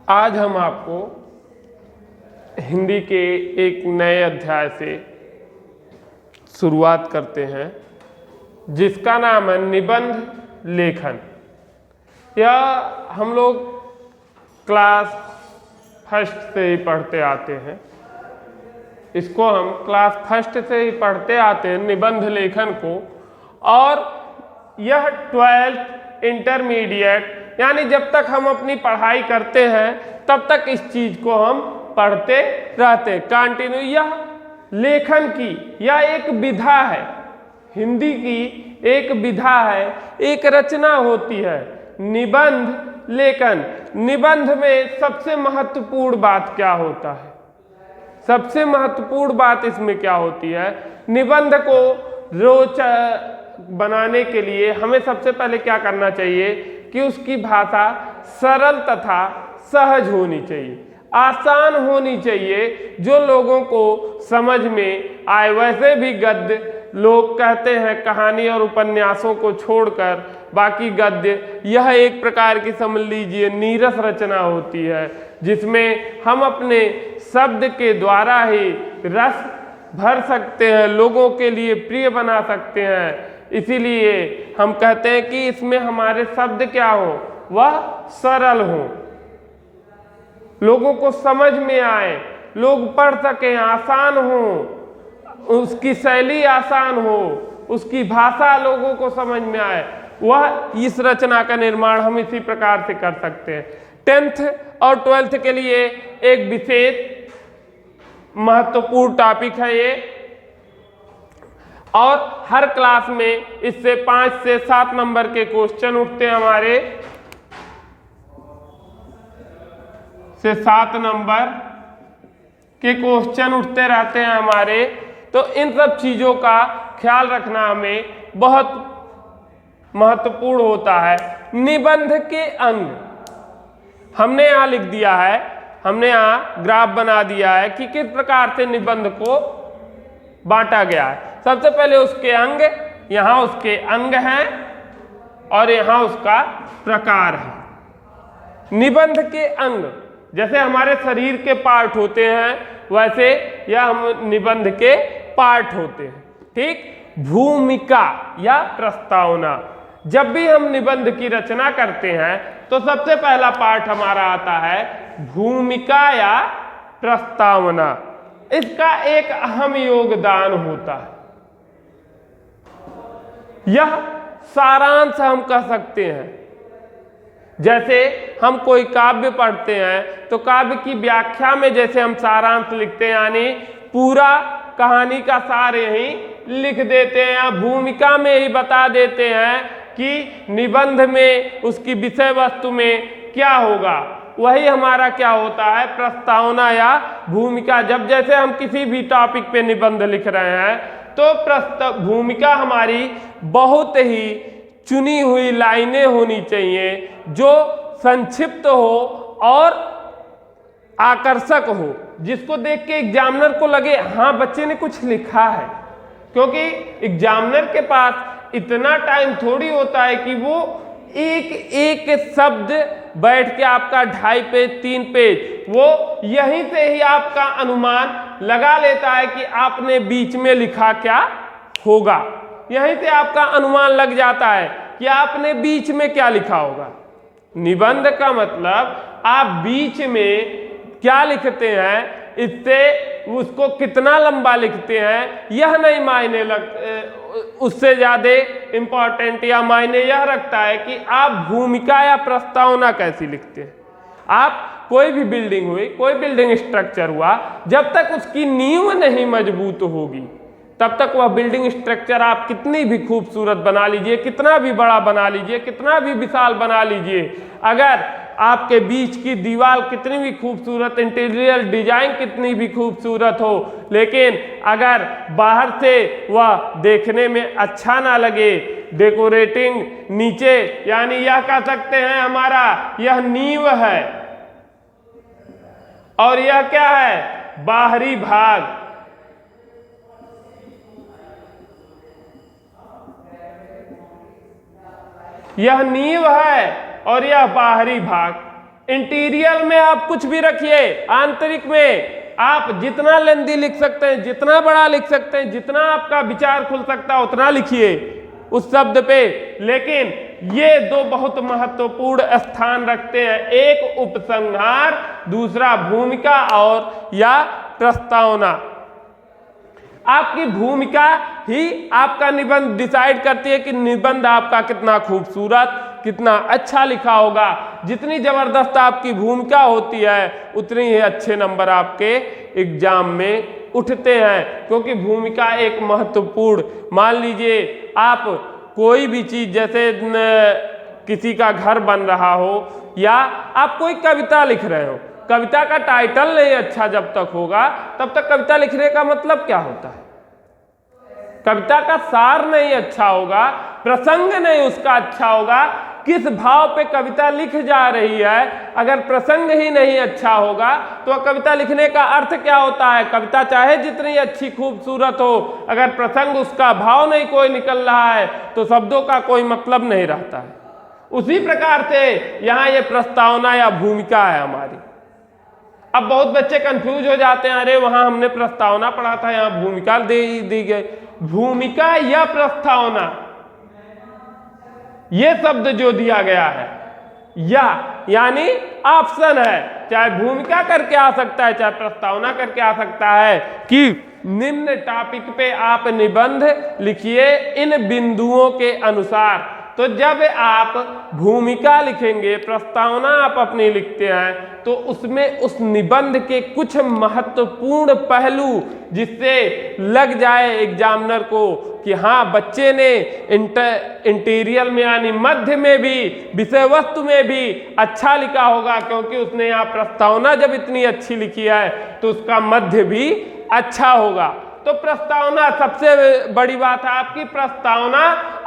आज हम आपको हिंदी के एक नए अध्याय से शुरुआत करते हैं जिसका नाम है निबंध लेखन। यह हम लोग क्लास फर्स्ट से ही पढ़ते आते हैं। इसको हम क्लास फर्स्ट से ही पढ़ते आते हैं निबंध लेखन को, और यह 12th इंटरमीडिएट यानी जब तक हम अपनी पढ़ाई करते हैं तब तक इस चीज को हम पढ़ते रहते हैं कंटिन्यू। यह लेखन की यह एक विधा है, हिंदी की एक विधा है, एक रचना होती है निबंध लेखन। निबंध में सबसे महत्वपूर्ण बात क्या होता है? सबसे महत्वपूर्ण बात इसमें क्या होती है? निबंध को रोचक बनाने के लिए हमें सबसे पहले क्या करना चाहिए कि उसकी भाषा सरल तथा सहज होनी चाहिए, आसान होनी चाहिए, जो लोगों को समझ में आए। वैसे भी गद्य लोग कहते हैं कहानी और उपन्यासों को छोड़कर बाकी गद्य यह एक प्रकार की समझ लीजिए नीरस रचना होती है, जिसमें हम अपने शब्द के द्वारा ही रस भर सकते हैं, लोगों के लिए प्रिय बना सकते हैं। इसीलिए हम कहते हैं कि इसमें हमारे शब्द क्या हो, वह सरल हो, लोगों को समझ में आए, लोग पढ़ सकें, आसान हो, उसकी शैली आसान हो, उसकी भाषा लोगों को समझ में आए। वह इस रचना का निर्माण हम इसी प्रकार से कर सकते हैं। 10th और 12th के लिए एक विशेष महत्वपूर्ण टॉपिक है ये, और हर क्लास में इससे 5 से 7 नंबर के क्वेश्चन उठते हैं, हमारे से 7 नंबर के क्वेश्चन उठते रहते हैं हमारे। तो इन सब चीजों का ख्याल रखना हमें बहुत महत्वपूर्ण होता है। निबंध के अंग हमने यहां लिख दिया है, हमने यहां ग्राफ बना दिया है कि किस प्रकार से निबंध को बांटा गया है। सबसे पहले उसके अंग, यहां उसके अंग हैं और यहां उसका प्रकार है। निबंध के अंग जैसे हमारे शरीर के पार्ट होते हैं, वैसे यह हम निबंध के पार्ट होते हैं। ठीक, भूमिका या प्रस्तावना। जब भी हम निबंध की रचना करते हैं तो सबसे पहला पार्ट हमारा आता है भूमिका या प्रस्तावना। इसका एक अहम योगदान होता है। यह सारांश हम कह सकते हैं। जैसे हम कोई काव्य पढ़ते हैं तो काव्य की व्याख्या में जैसे हम सारांश लिखते हैं, यानी पूरा कहानी का सार यहीं लिख देते हैं, या भूमिका में ही बता देते हैं कि निबंध में उसकी विषय वस्तु में क्या होगा। वही हमारा क्या होता है, प्रस्तावना या भूमिका। जब जैसे हम किसी भी टॉपिक पे निबंध लिख रहे हैं तो भूमिका हमारी बहुत ही चुनी हुई लाइनें होनी चाहिए, जो संक्षिप्त हो और आकर्षक हो, जिसको देख के एग्जामिनर को लगे हाँ बच्चे ने कुछ लिखा है। क्योंकि एग्जामिनर के पास इतना टाइम थोड़ी होता है कि वो एक एक शब्द बैठ के आपका 2.5 पेज 3 पेज, वो यहीं से ही आपका अनुमान लगा लेता है कि आपने बीच में लिखा क्या होगा। यहीं से आपका अनुमान लग जाता है कि आपने बीच में क्या लिखा होगा। निबंध का मतलब आप बीच में क्या लिखते हैं, इससे उसको कितना लंबा लिखते हैं यह नहीं मायने उससे ज्यादा इंपॉर्टेंट या मायने यह रखता है कि आप भूमिका या प्रस्तावना कैसी लिखते हैं। आप कोई भी बिल्डिंग हुई, कोई बिल्डिंग स्ट्रक्चर हुआ, जब तक उसकी नींव नहीं मजबूत होगी तब तक वह बिल्डिंग स्ट्रक्चर आप कितनी भी खूबसूरत बना लीजिए, कितना भी बड़ा बना लीजिए, कितना भी विशाल बना लीजिए, अगर आपके बीच की दीवार कितनी भी खूबसूरत, इंटीरियर डिजाइन कितनी भी खूबसूरत हो, लेकिन अगर बाहर से वह देखने में अच्छा ना लगे, डेकोरेटिंग नीचे, यानी यह कह सकते हैं हमारा यह नींव है और यह क्या है, बाहरी भाग। यह नींव है और यह बाहरी भाग। इंटीरियर में आप कुछ भी रखिए, आंतरिक में आप जितना लेंदी लिख सकते हैं, जितना बड़ा लिख सकते हैं, जितना आपका विचार खुल सकता है उतना लिखिए उस शब्द पे। लेकिन ये दो बहुत महत्वपूर्ण स्थान रखते हैं, एक उपसंहार, दूसरा भूमिका और या प्रस्तावना। आपकी भूमिका ही आपका निबंध डिसाइड करती है कि निबंध आपका कितना खूबसूरत, कितना अच्छा लिखा होगा। जितनी जबरदस्त आपकी भूमिका होती है उतनी ही अच्छे नंबर आपके एग्जाम में उठते हैं, क्योंकि भूमिका एक महत्वपूर्ण, मान लीजिए आप कोई भी चीज, जैसे किसी का घर बन रहा हो या आप कोई कविता लिख रहे हो, कविता का टाइटल नहीं अच्छा जब तक होगा तब तक कविता लिखने का मतलब क्या होता है? कविता का सार नहीं अच्छा होगा, प्रसंग नहीं उसका अच्छा होगा, किस भाव पे कविता लिख जा रही है, अगर प्रसंग ही नहीं अच्छा होगा तो कविता लिखने का अर्थ क्या होता है? कविता चाहे जितनी अच्छी खूबसूरत हो, अगर प्रसंग उसका भाव नहीं कोई निकल रहा है तो शब्दों का कोई मतलब नहीं रहता है। उसी प्रकार से यहाँ ये प्रस्तावना या भूमिका है हमारी। अब बहुत बच्चे कंफ्यूज हो जाते हैं, अरे वहां हमने प्रस्तावना पढ़ा था, यहाँ भूमिका दी गई। भूमिका या प्रस्तावना, ये शब्द जो दिया गया है या यानी ऑप्शन है, चाहे भूमिका करके आ सकता है चाहे प्रस्तावना करके आ सकता है कि निम्न टॉपिक पे आप निबंध लिखिए इन बिंदुओं के अनुसार। तो जब आप भूमिका लिखेंगे, प्रस्तावना आप अपनी लिखते हैं, तो उसमें उस निबंध के कुछ महत्वपूर्ण पहलू जिससे लग जाए एग्जामिनर को कि हाँ बच्चे ने इंटीरियर में यानी मध्य में भी, विषय वस्तु में भी अच्छा लिखा होगा, क्योंकि उसने यहाँ प्रस्तावना जब इतनी अच्छी लिखी है तो उसका मध्य भी अच्छा होगा। तो प्रस्तावना सबसे बड़ी बात है, आपकी प्रस्तावना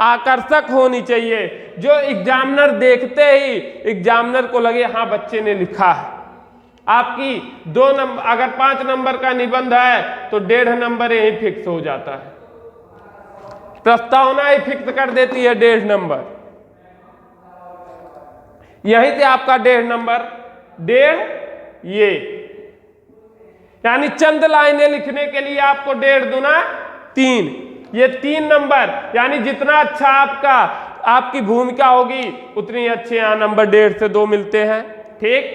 आकर्षक होनी चाहिए, जो एग्जामिनर देखते ही एग्जामिनर को लगे हाँ बच्चे ने लिखा है। आपकी 2 नंबर, अगर 5 नंबर का निबंध है तो 1.5 नंबर यही फिक्स हो जाता है, प्रस्तावना ही फिक्स कर देती है 1.5 नंबर, यहीं से आपका 1.5 नंबर, 1.5 ये यानी चंद लाइनें लिखने के लिए आपको 1.5 दूना 3, ये 3 नंबर, यानी जितना अच्छा आपकी भूमिका होगी उतनी अच्छे यहाँ नंबर 1.5 से 2 मिलते हैं। ठीक,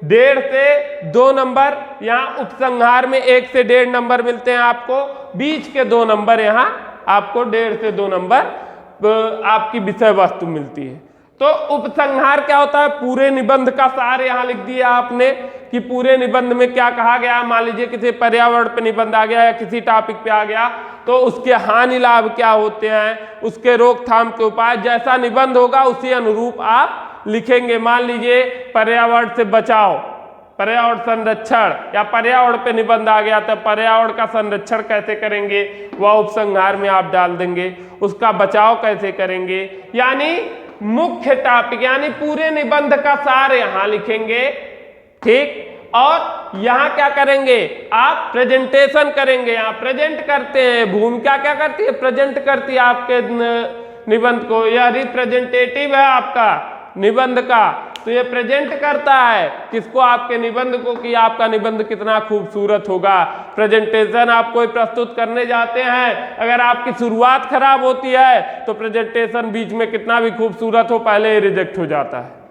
1.5 से 2 नंबर, यहाँ उपसंहार में 1 से 1.5 नंबर मिलते हैं आपको, बीच के 2 नंबर यहाँ आपको 1.5 से 2 नंबर आपकी विषय वस्तु मिलती है। तो उपसंहार क्या होता है? पूरे निबंध का सार यहाँ लिख दिया आपने कि पूरे निबंध में क्या कहा गया। मान लीजिए किसी पर्यावरण पे निबंध आ गया या किसी टॉपिक पे आ गया तो उसके हानि लाभ क्या होते हैं, उसके रोकथाम के उपाय, जैसा निबंध होगा उसी अनुरूप आप लिखेंगे। मान लीजिए पर्यावरण से बचाव, पर्यावरण संरक्षण, या पर्यावरण पे निबंध आ गया तो पर्यावरण का संरक्षण कैसे करेंगे वह उपसंहार में आप डाल देंगे, उसका बचाव कैसे करेंगे, यानी मुख्य टॉपिक यानी पूरे निबंध का सार यहाँ लिखेंगे। ठीक, और यहाँ क्या करेंगे आप? प्रेजेंटेशन करेंगे, यहाँ प्रेजेंट करते हैं। भूमिका क्या करती है? प्रेजेंट करती है आपके निबंध को, यह रिप्रेजेंटेटिव है आपका निबंध का, तो ये प्रेजेंट करता है किसको? आपके निबंध को, कि आपका निबंध कितना खूबसूरत होगा। प्रेजेंटेशन आप कोई प्रस्तुत करने जाते हैं, अगर आपकी शुरुआत खराब होती है तो प्रेजेंटेशन बीच में कितना भी खूबसूरत हो पहले ही रिजेक्ट हो जाता है।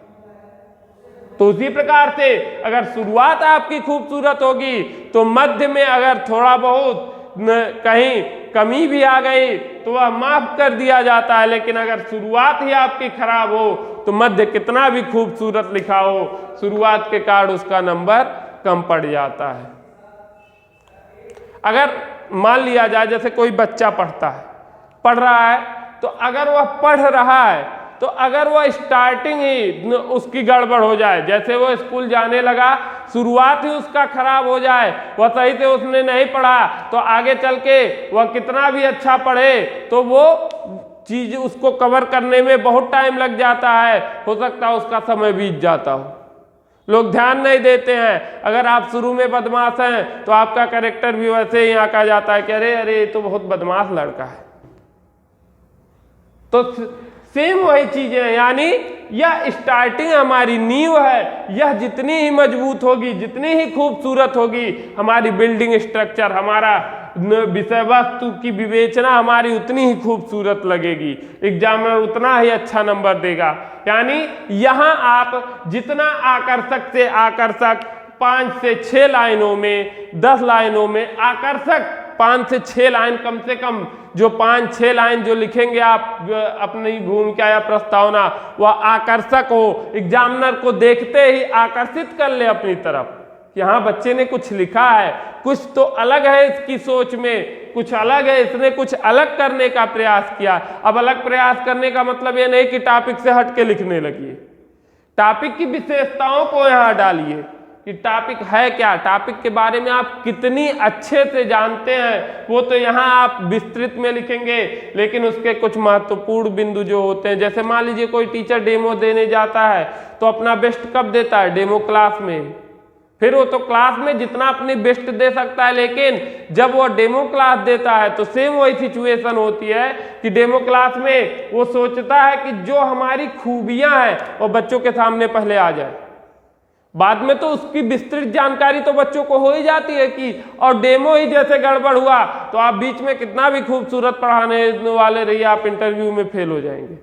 तो उसी प्रकार से अगर शुरुआत आपकी खूबसूरत होगी तो मध्य में अगर थोड़ा बहुत कहीं कमी भी आ गई तो वह माफ कर दिया जाता है, लेकिन अगर शुरुआत ही आपकी खराब हो तो मध्य कितना भी खूबसूरत लिखा हो, शुरुआत के कारण उसका नंबर कम पड़ जाता है। अगर मान लिया जाए जैसे कोई बच्चा पढ़ रहा है, तो अगर वह पढ़ रहा है तो अगर वह स्टार्टिंग ही उसकी गड़बड़ हो जाए, जैसे वो स्कूल जाने लगा शुरुआत ही उसका खराब हो जाए, वह सही से उसने नहीं पढ़ा, तो आगे चल के वह कितना भी अच्छा पढ़े तो वो चीज उसको कवर करने में बहुत टाइम लग जाता है, हो सकता है उसका समय बीत जाता हो। लोग ध्यान नहीं देते हैं। अगर आप शुरू में बदमाश हैं तो आपका कैरेक्टर भी वैसे ही आंका जाता है कि अरे अरे ये तो बहुत बदमाश लड़का है। तो सेम वही चीजें हैं, यानी यह स्टार्टिंग हमारी नींव है, यह जितनी ही मजबूत होगी, जितनी ही खूबसूरत होगी हमारी बिल्डिंग स्ट्रक्चर, हमारा विषय वस्तु की विवेचना हमारी उतनी ही खूबसूरत लगेगी, एग्जामिनर उतना ही अच्छा नंबर देगा। यानी यहाँ आप जितना आकर्षक से आकर्षक 5 से 6 लाइनों में, 10 लाइनों में आकर्षक 5 से 6 लाइन कम से कम, जो 5-6 लाइन जो लिखेंगे आप अपनी भूमिका या प्रस्तावना, वह आकर्षक हो, एग्जामिनर को देखते ही आकर्षित कर ले अपनी तरफ। यहाँ बच्चे ने कुछ लिखा है, कुछ तो अलग है इसकी सोच में, कुछ अलग है, इसने कुछ अलग करने का प्रयास किया। अब अलग प्रयास करने का मतलब ये नहीं कि टॉपिक से हट के लिखने लगिए, टॉपिक की विशेषताओं को यहाँ डालिए कि टॉपिक है क्या, टॉपिक के बारे में आप कितनी अच्छे से जानते हैं, वो तो यहाँ आप विस्तृत में लिखेंगे, लेकिन उसके कुछ महत्वपूर्ण बिंदु जो होते हैं, जैसे मान लीजिए कोई टीचर डेमो देने जाता है तो अपना बेस्ट कब देता है, डेमो क्लास में। फिर वो तो क्लास में जितना अपनी बेस्ट दे सकता है, लेकिन जब वो डेमो क्लास देता है तो सेम वही सिचुएशन होती है कि डेमो क्लास में वो सोचता है कि जो हमारी खूबियां हैं वो बच्चों के सामने पहले आ जाए। बाद में तो उसकी विस्तृत जानकारी तो बच्चों को हो ही जाती है कि, और डेमो ही जैसे गड़बड़ हुआ तो आप बीच में कितना भी खूबसूरत पढ़ाने वाले रहिए, आप इंटरव्यू में फेल हो जाएंगे।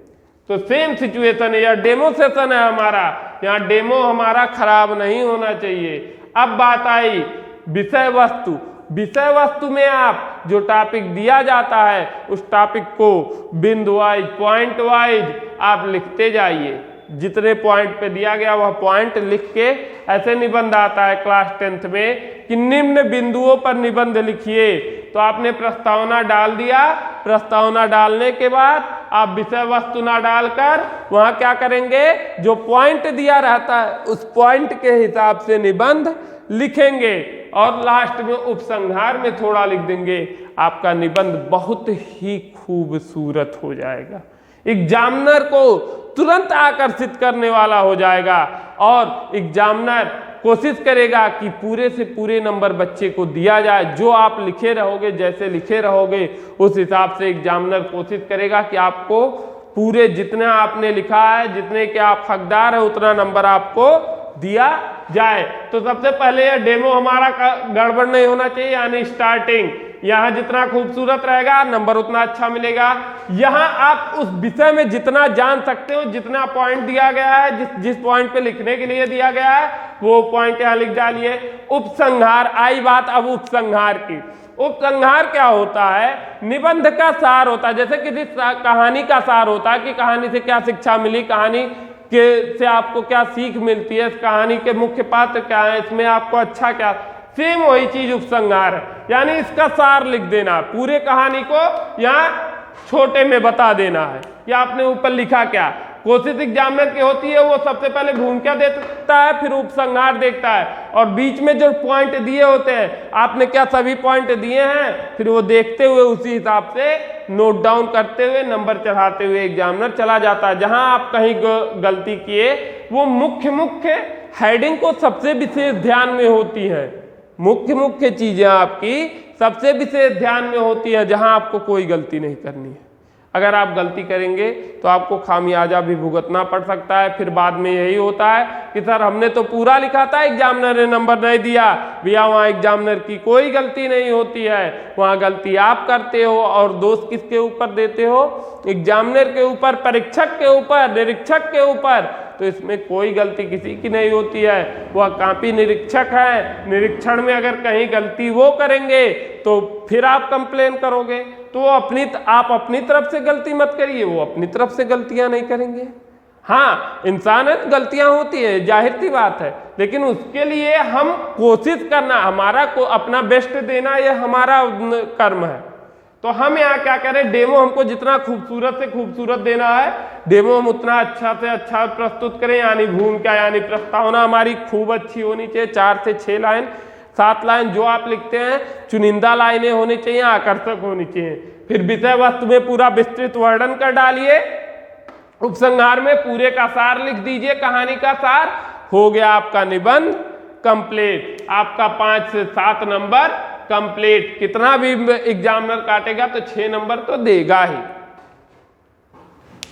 तो सेम सिचुएशन है, यह डेमो सेशन है हमारा, यहाँ डेमो हमारा खराब नहीं होना चाहिए। अब बात आई विषय वस्तु। विषय वस्तु में आप जो टॉपिक दिया जाता है उस टॉपिक को बिंदु वाइज, पॉइंट वाइज आप लिखते जाइए। जितने पॉइंट पे दिया गया वह पॉइंट लिख के, ऐसे निबंध आता है क्लास 10th में कि निम्न बिंदुओं पर निबंध लिखिए। तो आपने प्रस्तावना डाल दिया, प्रस्तावना डालने के बाद आप विषय वस्तु ना डालकर वहां क्या करेंगे, जो पॉइंट दिया रहता है उस पॉइंट के हिसाब से निबंध लिखेंगे और लास्ट में उपसंहार में थोड़ा लिख देंगे। आपका निबंध बहुत ही खूबसूरत हो जाएगा, एग्जामिनर को तुरंत आकर्षित करने वाला हो जाएगा और एग्जामिनर कोशिश करेगा कि पूरे से पूरे नंबर बच्चे को दिया जाए। जो आप लिखे रहोगे, जैसे लिखे रहोगे उस हिसाब से एग्जामिनर कोशिश करेगा कि आपको पूरे जितना आपने लिखा है, जितने के आप हकदार है, उतना नंबर आपको दिया जाए। तो सबसे पहले यह डेमो हमारा गड़बड़ नहीं होना चाहिए, यानी स्टार्टिंग यहाँ जितना खूबसूरत रहेगा नंबर उतना अच्छा मिलेगा। यहाँ आप उस विषय में जितना जान सकते हो, जितना पॉइंट दिया गया है, जिस पॉइंट पे लिखने के लिए दिया गया है वो पॉइंट यहाँ लिख डालिए। उपसंहार, आई बात अब उपसंहार की। उपसंहार क्या होता है, निबंध का सार होता है। जैसे किसी कहानी का सार होता है कि कहानी से क्या शिक्षा मिली, कहानी के से आपको क्या सीख मिलती है, इस कहानी के मुख्य पात्र क्या है, इसमें आपको अच्छा क्या, सेम वही चीज उपसंहार है। यानी इसका सार लिख देना, पूरे कहानी को यहाँ छोटे में बता देना है कि आपने ऊपर लिखा क्या। कोशिश एग्जामिनर की होती है, वो सबसे पहले भूमिका देता है, फिर उपसंहार देखता है और बीच में जो पॉइंट दिए होते हैं आपने क्या सभी पॉइंट दिए हैं, फिर वो देखते हुए उसी हिसाब से नोट डाउन करते हुए नंबर चढ़ाते हुए एग्जामिनर चला जाता है। जहां आप कहीं गलती किए वो मुख्य हेडिंग को सबसे विशेष ध्यान में होती है, मुख्य चीजें आपकी सबसे विशेष ध्यान में होती है, जहां आपको कोई गलती नहीं करनी है। अगर आप गलती करेंगे तो आपको खामियाजा भी भुगतना पड़ सकता है। फिर बाद में यही होता है कि सर हमने तो पूरा लिखा था, एग्जामिनर ने नंबर नहीं दिया। भैया वहाँ एग्जामिनर की कोई गलती नहीं होती है, वहाँ गलती आप करते हो और दोष किसके ऊपर देते हो, एग्जामिनर के ऊपर, परीक्षक के ऊपर, निरीक्षक के ऊपर। तो इसमें कोई गलती किसी की नहीं होती है, वह कापी निरीक्षक है। निरीक्षण में अगर कहीं गलती वो करेंगे तो फिर आप कंप्लेन करोगे, तो आप अपनी तरफ से गलती मत करिए, वो अपनी तरफ से गलतियां नहीं करेंगे। हाँ, इंसान है, गलतियां होती है, जाहिर सी बात है, लेकिन उसके लिए हम कोशिश करना, हमारा को अपना बेस्ट देना, यह हमारा कर्म है। तो हम यहाँ क्या करें, डेमो हमको जितना खूबसूरत से खूबसूरत देना है, डेमो हम उतना अच्छा से अच्छा प्रस्तुत करें। यानी भूमिका, यानी प्रस्तावना हमारी खूब अच्छी होनी चाहिए, 4 से 6 लाइन, 7 लाइन जो आप लिखते हैं, चुनिंदा लाइनें होनी चाहिए, आकर्षक होनी चाहिए। फिर विषय वस्तु में पूरा विस्तृत वर्णन कर डालिए, उपसंहार में पूरे का सार लिख दीजिए, कहानी का सार। हो गया आपका निबंध कंप्लीट, आपका 5 से 7 नंबर कंप्लीट। कितना भी एग्जामिनर काटेगा तो 6 नंबर तो देगा ही।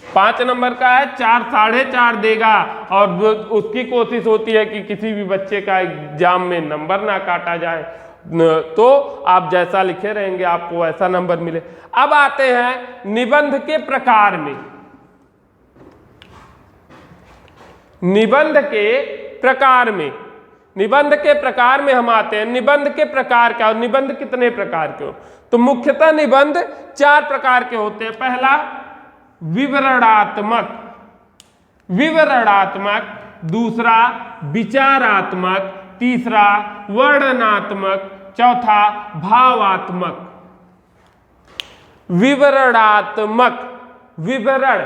5 नंबर का है 4 4.5 देगा, और उसकी कोशिश होती है कि किसी भी बच्चे का एग्जाम में नंबर ना काटा जाए, तो आप जैसा लिखे रहेंगे आपको वैसा नंबर मिले। अब आते हैं निबंध के प्रकार में। निबंध के प्रकार में, निबंध के प्रकार में हम आते हैं। निबंध के प्रकार क्या, निबंध कितने प्रकार के हो? तो मुख्यतः निबंध 4 प्रकार के होते हैं। पहला विवरणात्मक, विवरणात्मक, दूसरा विचारात्मक, तीसरा वर्णनात्मक, चौथा भावात्मक। विवरणात्मक, विवरण,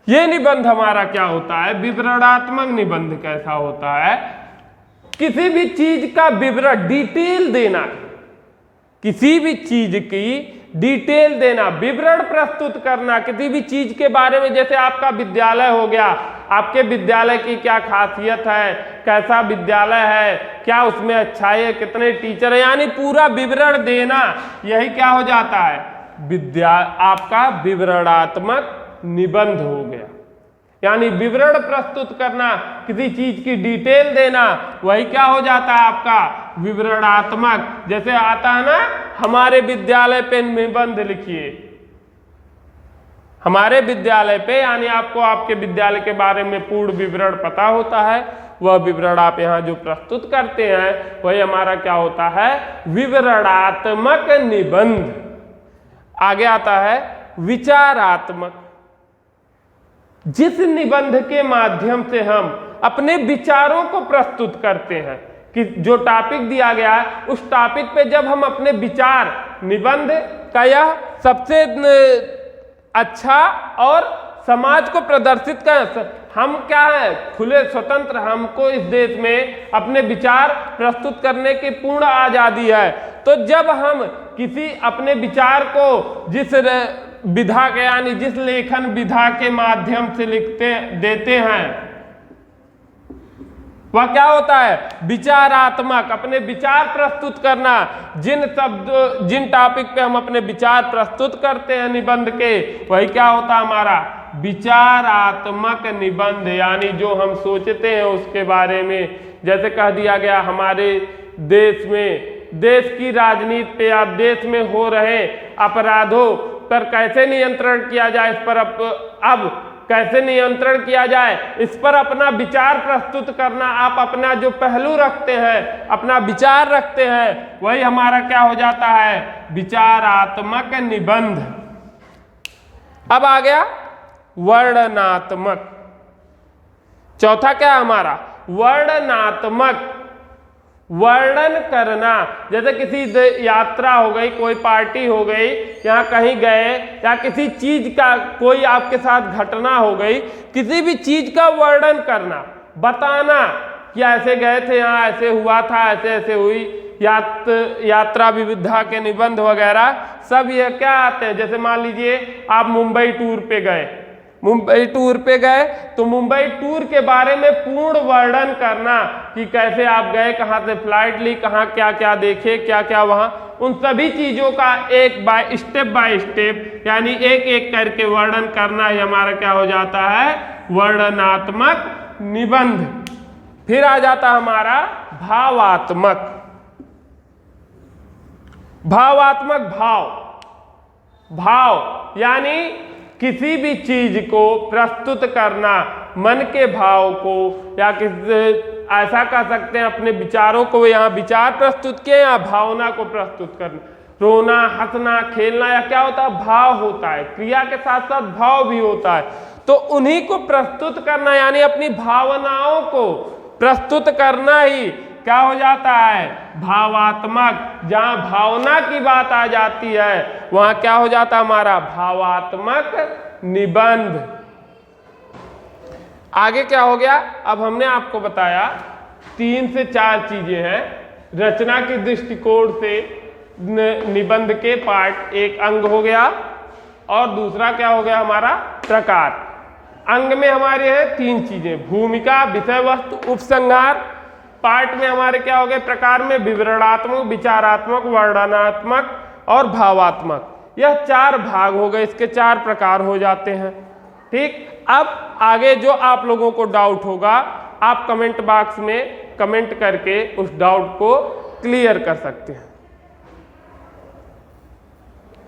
ये निबंध हमारा क्या होता है? विवरणात्मक निबंध कैसा होता है? किसी भी चीज का विवरण, डिटेल देना, किसी भी चीज की डिटेल देना, विवरण प्रस्तुत करना किसी भी चीज के बारे में। जैसे आपका विद्यालय हो गया, आपके विद्यालय की क्या खासियत है, कैसा विद्यालय है, क्या उसमें अच्छाई है, कितने टीचर है, यानी पूरा विवरण देना, यही क्या हो जाता है? आपका विवरणात्मक निबंध हो गया। यानी विवरण प्रस्तुत करना, किसी चीज की डिटेल देना, वही क्या हो जाता है? आपका विवरणात्मक। जैसे आता है ना, हमारे विद्यालय पे निबंध लिखिए, हमारे विद्यालय पे, यानी आपको आपके विद्यालय के बारे में पूर्ण विवरण पता होता है, वह विवरण आप यहाँ जो प्रस्तुत करते हैं वही हमारा क्या होता है? विवरणात्मक निबंध। आगे आता है विचारात्मक। जिस निबंध के माध्यम से हम अपने विचारों को प्रस्तुत करते हैं, कि जो टॉपिक दिया गया है उस टॉपिक पे जब हम अपने विचार, निबंध का यह सबसे अच्छा और समाज को प्रदर्शित कर, हम क्या है? खुले स्वतंत्र, हमको इस देश में अपने विचार प्रस्तुत करने की पूर्ण आजादी है। तो जब हम किसी अपने विचार को जिस विधा के, यानी जिस लेखन विधा के माध्यम से लिखते देते हैं, वह क्या होता है? विचारात्मक। अपने विचार प्रस्तुत करना, जिन टॉपिक पे हम अपने विचार प्रस्तुत करते हैं निबंध के, वही क्या होता है? हमारा विचारात्मक निबंध। यानी जो हम सोचते हैं उसके बारे में, जैसे कह दिया गया हमारे देश में, देश की राजनीति पे या देश में हो रहे अपराधों पर कैसे नियंत्रण किया जाए, इस पर अब कैसे नियंत्रण किया जाए, इस पर अपना विचार प्रस्तुत करना। आप अपना जो पहलू रखते हैं, अपना विचार रखते हैं, वही हमारा क्या हो जाता है? विचारात्मक निबंध। अब आ गया वर्णनात्मक। चौथा क्या है हमारा? वर्णनात्मक। वर्णन करना, जैसे किसी यात्रा हो गई, कोई पार्टी हो गई, यहाँ कहीं गए, या किसी चीज का कोई आपके साथ घटना हो गई, किसी भी चीज का वर्णन करना, बताना कि ऐसे गए थे, यहाँ ऐसे हुआ था, ऐसे ऐसे हुई यात्रा विविधा के निबंध वगैरह सब ये क्या आते हैं। जैसे मान लीजिए आप मुंबई टूर पे गए, मुंबई टूर पे गए तो मुंबई टूर के बारे में पूर्ण वर्णन करना कि कैसे आप गए, कहाँ से फ्लाइट ली, कहाँ क्या क्या देखे, क्या क्या वहाँ, उन सभी चीजों का एक बाय स्टेप यानी एक एक करके वर्णन करना ही हमारा क्या हो जाता है? वर्णनात्मक निबंध। फिर आ जाता हमारा भावात्मक। भावात्मक भाव यानी किसी भी चीज को प्रस्तुत करना, मन के भाव को, या ऐसा कह सकते हैं अपने विचारों को, यहाँ विचार प्रस्तुत किए या भावना को प्रस्तुत करना। रोना, हंसना, खेलना, या क्या होता है? भाव होता है। क्रिया के साथ साथ भाव भी होता है। तो उन्हीं को प्रस्तुत करना, यानी अपनी भावनाओं को प्रस्तुत करना ही क्या हो जाता है? भावात्मक। जहां भावना की बात आ जाती है वहां क्या हो जाता है? हमारा भावात्मक निबंध। आगे क्या हो गया? अब हमने आपको बताया 3 से 4 चीजें हैं रचना के दृष्टिकोण से। निबंध के पार्ट एक अंग हो गया, और दूसरा क्या हो गया? हमारा प्रकार। अंग में हमारे हैं 3 चीजें: भूमिका, विषय वस्तु, उपसंहार। पार्ट में हमारे क्या हो गए? प्रकार में विवरणात्मक, विचारात्मक, वर्णनात्मक और भावात्मक। यह 4 भाग हो गए, इसके 4 प्रकार हो जाते हैं। ठीक, अब आगे जो आप लोगों को डाउट होगा आप कमेंट बॉक्स में कमेंट करके उस डाउट को क्लियर कर सकते हैं।